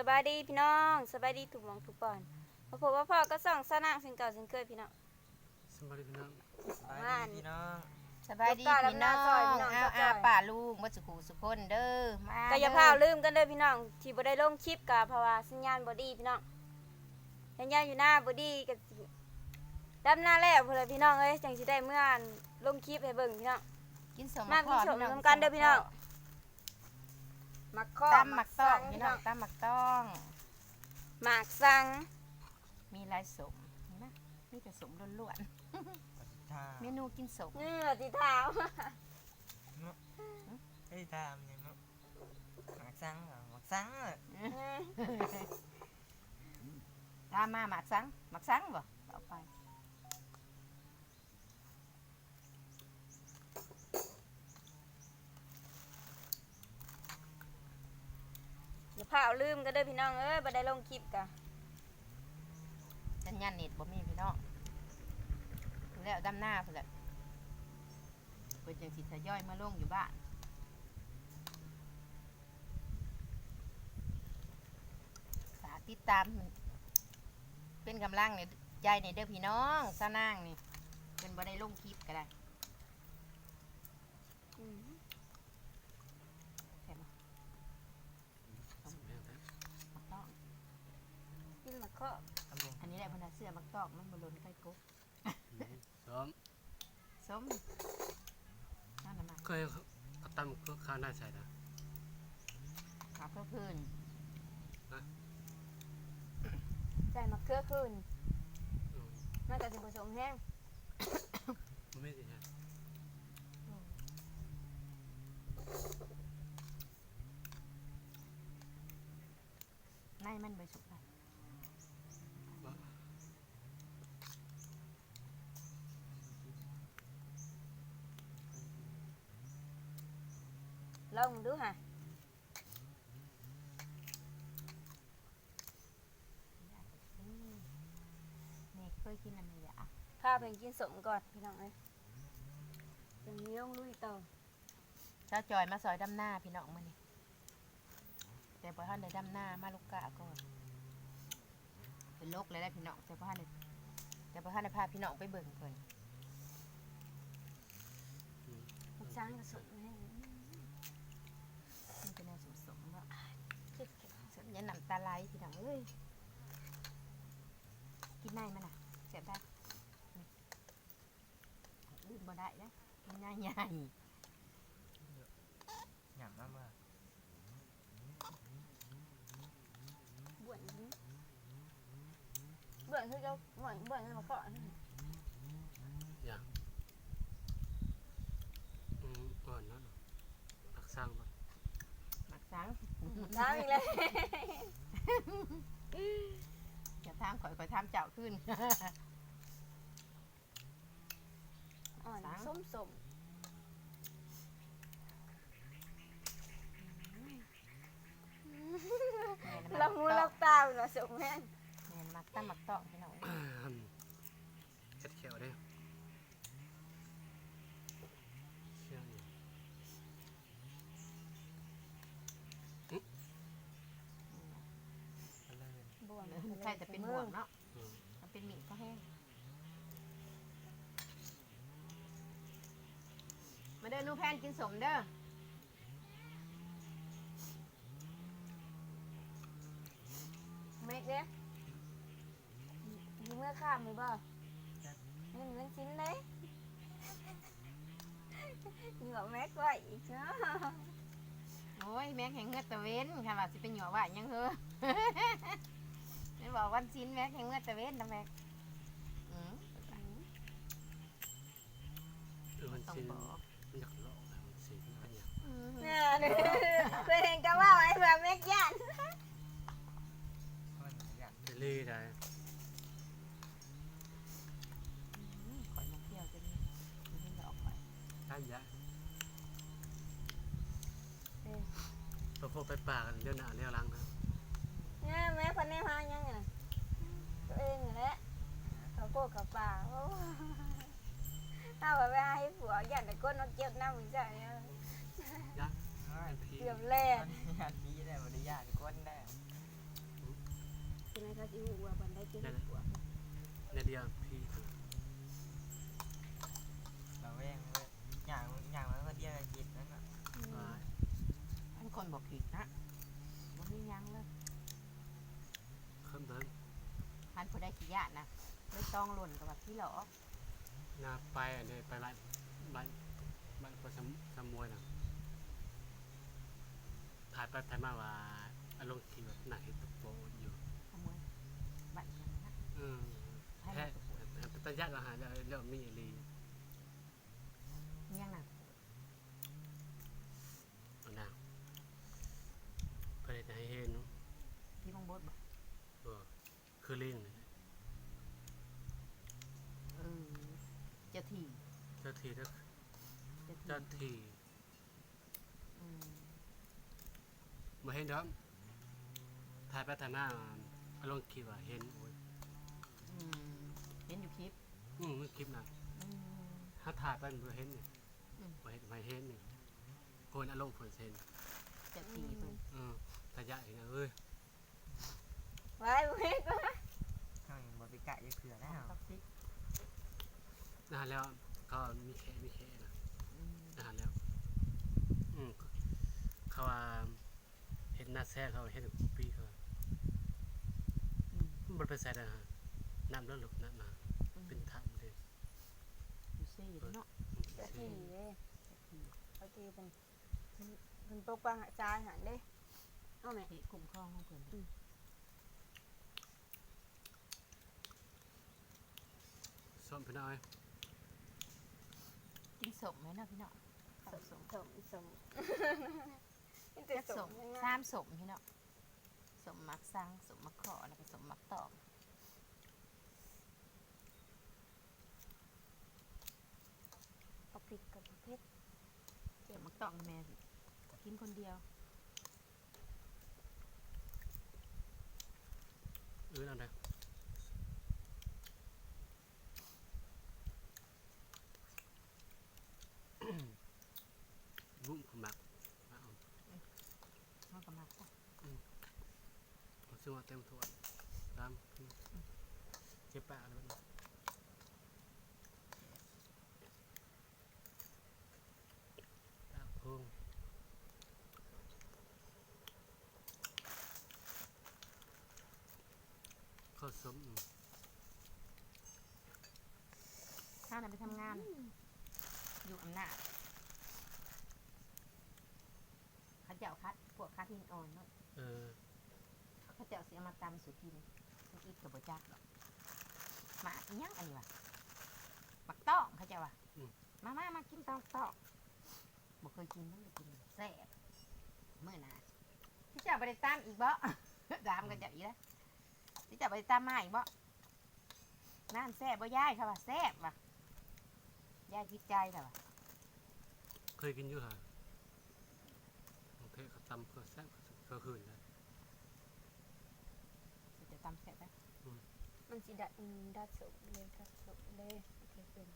บายดีพี่น้องสบายดีถูกหมองถูกปอนพอพ่อก็ส่องสนางสิ่งเก่าสิ่งเคยพี่น้องสวัสดีพี่น้องสบายดีพี่น้องสบายดีพี่น้องเอาป่าลูกมาสุขุสุคนเด้อมาก อย่าพาลืมกันเด้อพี่น้องที่บ่ได้ลงคลิปกับเพราะว่าสัญญาณบ่ดีพี่น้องสัญญาณอยู่หน้าบ่ดีก็ดำหน้าแล้วพุ่นล่ะพี่น้องเอ้ยจังสิได้เมื่อลงคลิปให้เบิ่งพี่น้องกินสม มากินสมนำกันเด้อพี่น้องมักข้อ ตำหมักต้องพี่น้องตำหมักต้อง หมากสัง มีลายสมนะมีแต่สมล้วนๆเมนูกินสม นี่ที่เท้า ไอ้ทามยังมั้งหมักซังเหรอหมักซังอ่ะ ตามมาหมักสังบ่เอาไป อย่าพาลืมกันเด้อพี่น้องเอ้ยบ่ได้ลงคลิปกะ สัญญาณเน็ตบ่มีพี่น้องแล้วดำหน้าพุ่นแหละเพิ่นจังสิทยอยมาลงอยู่บ้านฝากติดตามเป็นกำลังในใจในเด้อพี่น้องซะนางนี่เป็นบ่ได้ลงคลิปก็ได้ใช่ไหมมักต้อง กินมักข้อ อันนี้แหละพนักเสื้อมักต้องมันบอลนไข่กุ๊ก ซ้อม ส้มนั่นน่ะมา เคยเขาตั้มก็ข้าวหน้าใส่นะ หาเพื่อพื้น ใส่มะเขือคืน อืม มันก็สิผสมแห้ง มันไม่สิฮะ ในมันใบสุกนะ บ่ ลองดูฮะ นี่เคยกินอันนี้แหละอ่ะ พาเพิ่นกินสมก่อนพี่น้องเอ้ยจังนี้ลงลุยต่อ เจ้าจอยมาซอยดำหน้าพี่น้องมานี่แต่พอท่านได้ดำหน้ามาลูกกะก่อนเป็นโรคเลยได้พี่น้องแต่พอท่านได้พาพี่น้องไปเบิ่งเพิ่น มักช้างก็สมแห้ง มันเป็นแนวสมๆว่า คิด สมยันน้ำตาไหลพี่น้องเอ้ยกินในมันอ่ะเสียบได้ดื่มบ่ได้นะกินง่าย หยำมากเลย บ่วนนี้บ่วนคือเจ้าบ่วนมาข้อ อย่างก่อนนะรักสร้างบ่ ๆหมักสัง ช้างอีกเลย อย่าทำข่อยทำเจ้าขึ้น อ่อนส้มละมูลับตาเนาะสมแห้ง แม่นมักตั้งมักตอกพี่น้อง เจ็ดเขียวได้เชี่ยนี่ บ่วน ใช่แต่เป็นบ่วงเนาะ อืม มันเป็นหมี่ก็แห้งมาเด้อนูแพนกินสมเด้อ เมกเด้มีเมื่อข้ามมือบ่เงินชิ้นเลยเหงื่อแม็กไว้อีกเนาะ โอ้ยแม็กแห่งเงือตะเว้นค่ะว่าสิเป็นหยัวว่ายังเหรอ ไม่บอกวันชิ้นแม็กแห่งเงือตะเว้นนะแม็กอืม มัน ต้อง สิน บอก มันอยากลอกมันสินมันอยาก เนี่ยเคยเห็นกันว่าไอ้แบบแม็กยัน มันหยำ จะรีได้ ข่อยมาเที่ยวจะนี่มันจะออกไป ได้ยะพอไปป่ากันเดี๋ยวหน้าเลี้ยวหลังนะ เนี่ยแม่คนนี้หายังไงตัวเองแหละเขาโกกับป่าโอ้ถ้าแบบไปให้ผัวยันแต่ก้นมาเก็บน้ำมันจะเนี่ย ยะ ง่าย พี่ เกือบแล่ ญาติพี่ได้บริญาติก้นได้ เขาสิฮู้ว่าบันไดกินหัว ในเดียวพี่ เราแวงเลยอย่างมันก็เดียวกินนั่นน่ะ ว่า ท่านคนบอกผิดนะบ่มีหยังเลย เพิ่มเดิน ท่านผู้ใดขี้ยานนะไม่ต้องหล่นกับแบบพี่หรอ นาไปอันนี้ไปบ้านคนสมวยน่ะถ่ายไปถ่ายมาว่าอารมณ์ที่แบบหนักเห็นตะโปอยู่ ขโมยบัตรยังนะ แค่ตัญญาเราหาเรื่องมีอีลี ยังน่ะ เอาหน้าเพื่อจะให้เห็น พี่บังบดบอก คือลิง เออเจะถี่ เจ้าที เจะ เจ้า ถี่ ที อืม มาเห็นครับถ่ายไปถ่ายมาอารมณ์คิดว่าเห็นโอ้ย อืมเห็นอยู่คลิป มันคลิปนะ อืม ถ้าถ่ายไปมันเห็นนี่ อืม ไม่เห็นนี่คนอารมณ์ผลเซน เจะถี่เพิ่น ตัญญาเห็นเอ้ย ไว้เฮ็ดว่า ข้างบริกะยังเขือแล้ว ท็อกซิก นะแล้วก็มีแค่นะ อืม นะแล้วเขาว่าเห็นหน้าแซ่เขาเห็นกูปีเขา อืม มันเป็นแซ่นะฮะน้ำเลือดหลุดน้ำมาเป็นถ้ำเลย อยู่ซี่เนาะ เจ้าที่เด้ เจะถี่ เจ้าที่เพิ่นปกปักรักษาหันเด้เอาแม่ เหตุคุ้มครองของเพิ่น ส้มพี่น้อย กินสมไหมเนาะพี่เนาะข้าวสม สมนี่แต่ ส ส ม มยังไง สามสมพี่เนาะสมมักสังสมมักขอแล้วก็สมมักตอก เอาพริกกับเพชร สมมักตอกแม่กินคนเดียว นั่นเลยบุ้มขมักเอา มันก็มักจ้ะ ซึ่งว่าเต็มถ้วยตามเจ็บปากเลยตาพุงข้าวส้ม ถ้าไหนไปทำงาน อยู่อำนาจเขาเจ้าคัดพวกคัดหินอ่อนเนาะ เขาเจ้าเสียมาตำสุกินมันอีกกับบจักดอกหมาอีหยังอันนี้วะหมักต้องเขาเจ้าว่ะมากินต้องบ่เคยกินต้องไปกินแซ่บเมื่อหน่ะที่เจ้าไปได้ตามอีกบ่ ตามกันเจ้าอีกแล้วที่เจ้าไปได้ตามมาอีกบ่นั่นแซ่บบ่ยายค่ะว่ะแซ่บว่ะยายคิดใจค่ะว่ะ เคยกินอยู่ค่ะโอเคเขาตำก็แซ่บก็คืนเลย จะตำแซ่บไหม มันสิดัดสมเลยดัดสมเลยโอเคเป็น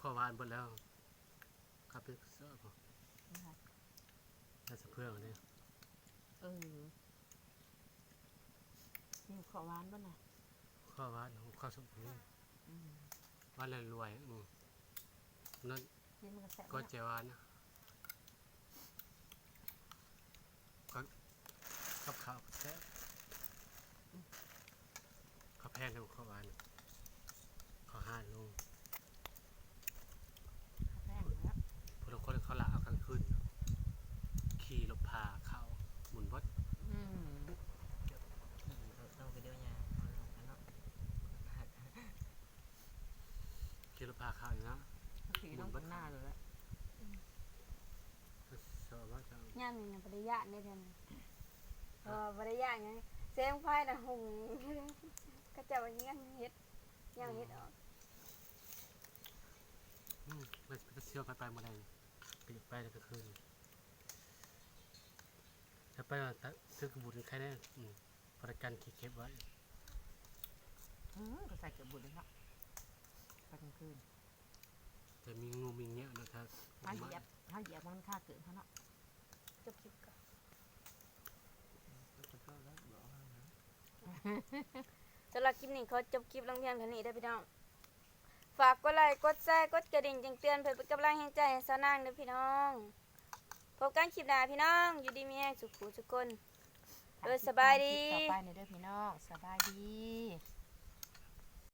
ข้าวหวานหมดแล้วครับเป็นเสื้อป่ะ นะคะ น่าจะเพื่อนเนี่ย เออนี่ขอหวานบ่น่ะ ข้าวหวานข้าวสุกนี่ อืม หวานเลยรวยนั่น นี่มันก็แซ่บ ก็ เนาะ เจหวานนะกับข้าวแซ่บข้าวแพงกับข้าวหวานข้าวห่านลง แป้งแล้ว พวกคนเขาละเอากลางคืนขี่รถพาเขาหมุนวัด อืม ขี่เราไปเดียวยาเอาลงกันเนาะ ขี่รถพาเขาอย่างนั้น ผีต้องเป็นหน้าเลยแหละ ชอบว่าจะ ย่ามนี่นะปริยะได้แทนปริยะหยังเสียงไฟน่ะหุงก็จะว่ายังเฮ็ดยังเฮ็ดออก ไปเที่ยวไปมาแรงไปกลางคืนถ้าไปซื้อกระบุนใครได้ประกันขี่เก็บไว้ ก็ใส่เกือบบุญเลยเนาะไปกลางคืน แต่มีงูมีเงี้ยนะครับ เขาเหยียบมันค่าเกิดเขาเนาะ จบคลิปก่อน สำหรับคลิปนี้ขอจบคลิปลงเพียงเท่านี้เด้อพี่น้องฝากกดไลค์กดแชร์กดกระดิ่งแจ้งเตือนเพื่อเป็นกำลังใจให้สาวนางเด้อพี่น้องพบกันคลิปหน้าพี่น้องอยู่ดีมีแรงสุขสุขคนโดยสบายดี ต่อไปในเด้อพี่น้องสบายดี